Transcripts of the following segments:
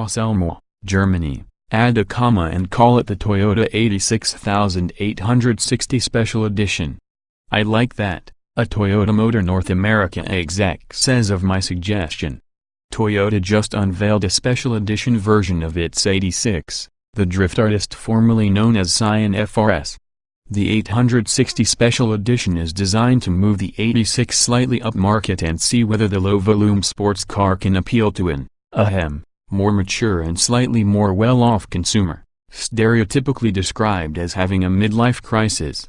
Los Elmo, Germany, add a comma and call it the Toyota 86860 Special Edition. I like that, a Toyota Motor North America exec says of my suggestion. Toyota just unveiled a special edition version of its 86, the Drift Artist formerly known as Scion FRS. The 860 Special Edition is designed to move the 86 slightly upmarket and see whether the low-volume sports car can appeal to an, more mature and slightly more well-off consumer, stereotypically described as having a midlife crisis.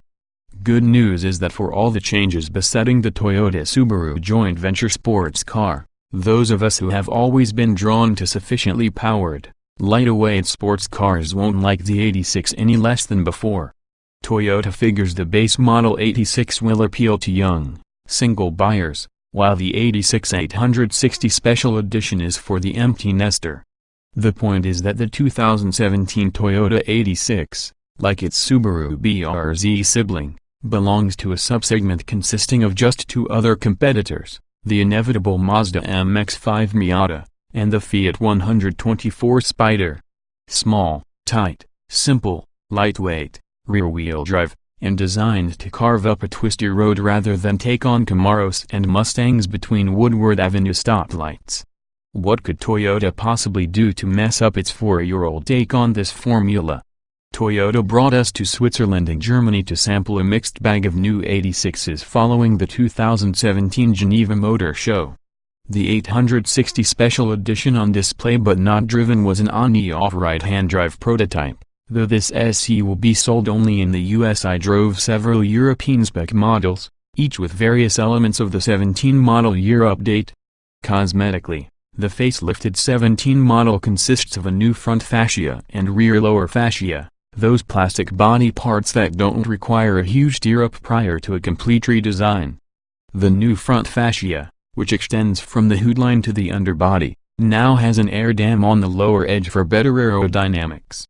Good news is that for all the changes besetting the Toyota-Subaru joint venture sports car, those of us who have always been drawn to sufficiently powered, lightweight sports cars won't like the 86 any less than before. Toyota figures the base model 86 will appeal to young, single buyers, while the 86 860 Special Edition is for the empty nester. The point is that the 2017 Toyota 86, like its Subaru BRZ sibling, belongs to a subsegment consisting of just two other competitors, the inevitable Mazda MX-5 Miata, and the Fiat 124 Spider. Small, tight, simple, lightweight, rear-wheel drive, and designed to carve up a twisty road rather than take on Camaros and Mustangs between Woodward Avenue stoplights. What could Toyota possibly do to mess up its 4-year-old take on this formula? Toyota brought us to Switzerland and Germany to sample a mixed bag of new 86s following the 2017 Geneva Motor Show. The 860 Special Edition on display but not driven was an on-off right-hand drive prototype, though this SE will be sold only in the US. I drove several European spec models, each with various elements of the 17 model year update. Cosmetically, the facelifted 17 model consists of a new front fascia and rear lower fascia, those plastic body parts that don't require a huge tear-up prior to a complete redesign. The new front fascia, which extends from the hoodline to the underbody, now has an air dam on the lower edge for better aerodynamics.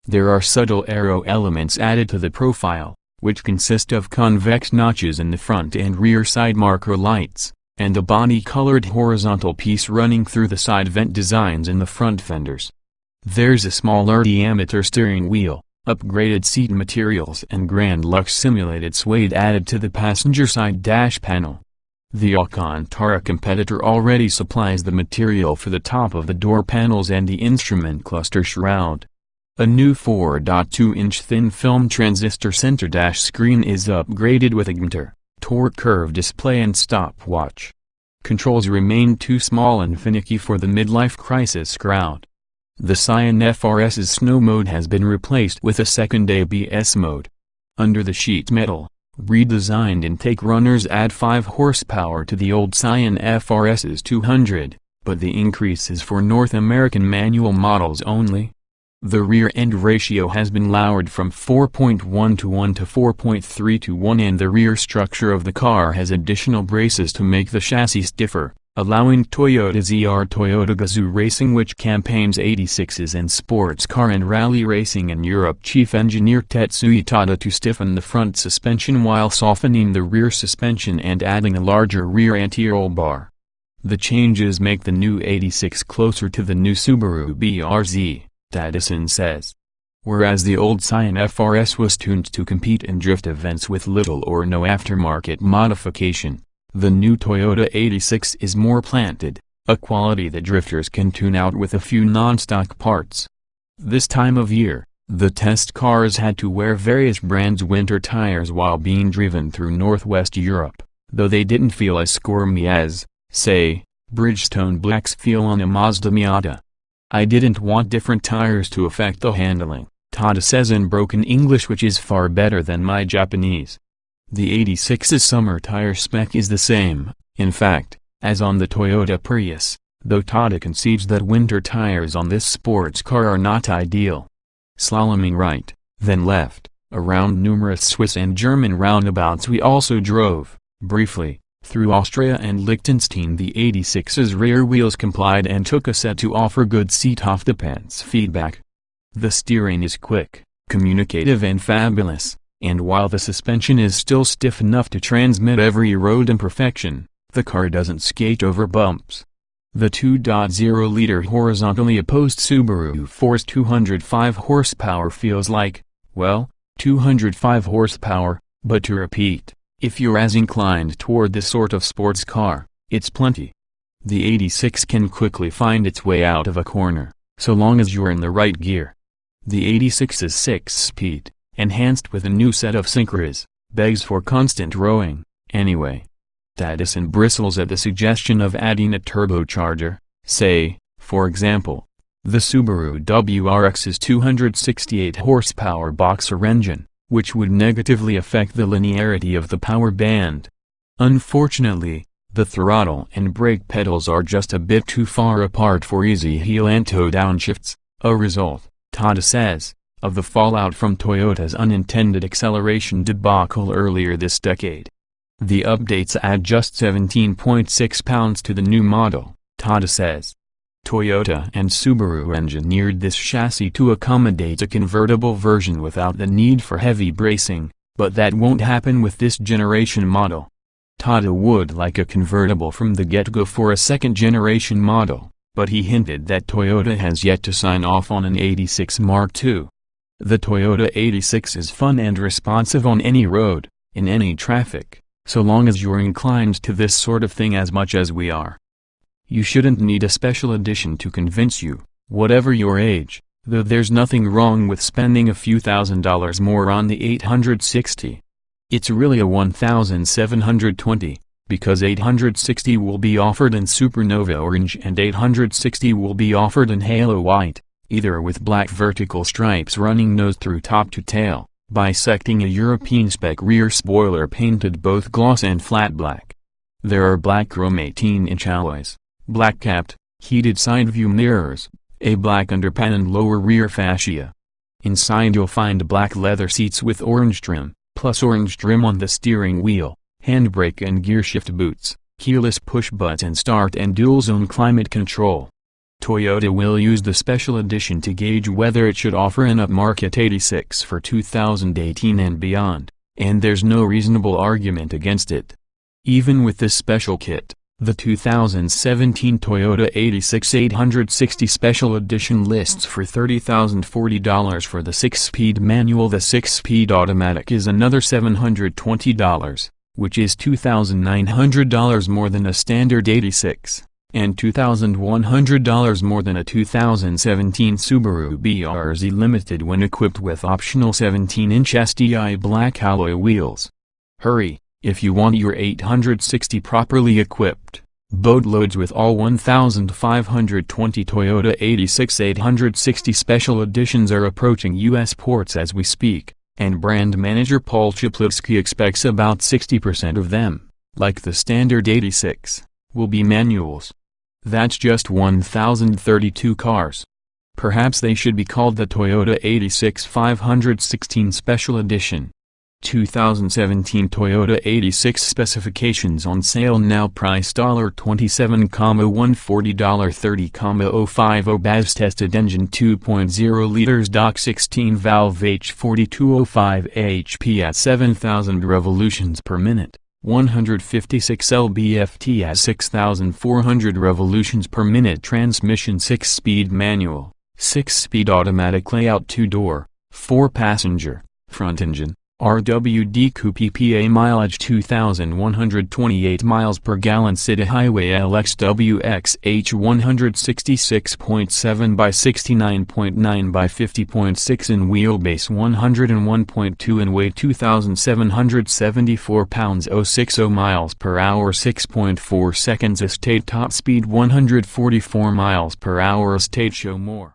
There are subtle aero elements added to the profile, which consist of convex notches in the front and rear side marker lights, and a body-colored horizontal piece running through the side vent designs in the front fenders. There's a smaller diameter steering wheel, upgraded seat materials and Grand Lux simulated suede added to the passenger side dash panel. The Alcantara competitor already supplies the material for the top of the door panels and the instrument cluster shroud. A new 4.2-inch thin-film transistor center dash screen is upgraded with a gmeter, torque curve display and stopwatch. Controls remain too small and finicky for the midlife crisis crowd. The Scion FRS's snow mode has been replaced with a second ABS mode. Under the sheet metal, redesigned intake runners add 5 horsepower to the old Scion FRS's 200, but the increase is for North American manual models only. The rear-end ratio has been lowered from 4.1 to 1 to 4.3 to 1 and the rear structure of the car has additional braces to make the chassis stiffer, allowing Toyota's Toyota Gazoo Racing, which campaigns 86s and sports car and rally racing in Europe, chief engineer Tetsuya Tada, to stiffen the front suspension while softening the rear suspension and adding a larger rear anti-roll bar. The changes make the new 86 closer to the new Subaru BRZ, Tadison says. Whereas the old Scion FRS was tuned to compete in drift events with little or no aftermarket modification, the new Toyota 86 is more planted, a quality that drifters can tune out with a few non-stock parts. This time of year, the test cars had to wear various brands' winter tires while being driven through Northwest Europe, though they didn't feel as squirmy as, say, Bridgestone blacks feel on a Mazda Miata. I didn't want different tires to affect the handling, Tada says in broken English, which is far better than my Japanese. The 86's summer tire spec is the same, in fact, as on the Toyota Prius, though Tada concedes that winter tires on this sports car are not ideal. Slaloming right, then left, around numerous Swiss and German roundabouts we also drove, briefly, through Austria and Liechtenstein. The 86's rear wheels complied and took a set to offer good seat-off-the-pants feedback. The steering is quick, communicative and fabulous, and while the suspension is still stiff enough to transmit every road imperfection, the car doesn't skate over bumps. The 2.0-liter horizontally opposed Subaru Force 205 horsepower feels like, well, 205 horsepower, but to repeat, if you're as inclined toward this sort of sports car, it's plenty. The 86 can quickly find its way out of a corner, so long as you're in the right gear. The 86's 6-speed, enhanced with a new set of synchros, begs for constant rowing, anyway. Addison bristles at the suggestion of adding a turbocharger, say, for example, the Subaru WRX's 268 horsepower boxer engine, which would negatively affect the linearity of the power band. Unfortunately, the throttle and brake pedals are just a bit too far apart for easy heel and toe downshifts, a result, Tada says, of the fallout from Toyota's unintended acceleration debacle earlier this decade. The updates add just 17.6 pounds to the new model, Tada says. Toyota and Subaru engineered this chassis to accommodate a convertible version without the need for heavy bracing, but that won't happen with this generation model. Tada would like a convertible from the get-go for a second-generation model, but he hinted that Toyota has yet to sign off on an 86 Mark II. The Toyota 86 is fun and responsive on any road, in any traffic, so long as you're inclined to this sort of thing as much as we are. You shouldn't need a special edition to convince you, whatever your age, though there's nothing wrong with spending a few $1,000s more on the 860. It's really a $1,720, because 860 will be offered in Supernova Orange and 860 will be offered in Halo White, either with black vertical stripes running nose through top to tail, bisecting a European spec rear spoiler painted both gloss and flat black. There are black chrome 18-inch alloys, black capped, heated side view mirrors, a black underpan and lower rear fascia. Inside you'll find black leather seats with orange trim, plus orange trim on the steering wheel, handbrake and gearshift boots, keyless push button start and dual-zone climate control. Toyota will use the special edition to gauge whether it should offer an upmarket 86 for 2018 and beyond, and there's no reasonable argument against it. Even with this special kit, the 2017 Toyota 86 860 Special Edition lists for $30,040 for the 6-speed manual. The 6-speed automatic is another $720, which is $2,900 more than a standard 86, and $2,100 more than a 2017 Subaru BRZ Limited when equipped with optional 17-inch SDI black alloy wheels. Hurry, if you want your 860 properly equipped. Boatloads with all 1,520 Toyota 86 860 Special Editions are approaching U.S. ports as we speak, and brand manager Paul Chaplitsky expects about 60% of them, like the standard 86, will be manuals. That's just 1,032 cars. Perhaps they should be called the Toyota 86 516 Special Edition. 2017 Toyota 86 specifications on sale now. Price $27,140 $30,050 BAS tested engine 2.0 liters stock 16 valve H4205 HP at 7,000 revolutions per minute, 156 lb-ft at 6,400 revolutions per minute. Transmission 6-speed manual, 6-speed automatic layout 2-door, 4-passenger, front engine. RWD Coupe PA mileage 2,128 miles per gallon. City Highway LXWX H 166.7 by 69.9 by 50.6 in wheelbase 101.2 in weight 2,774 pounds 060 miles per hour 6.4 seconds. Estate top speed 144 miles per hour. Estate show more.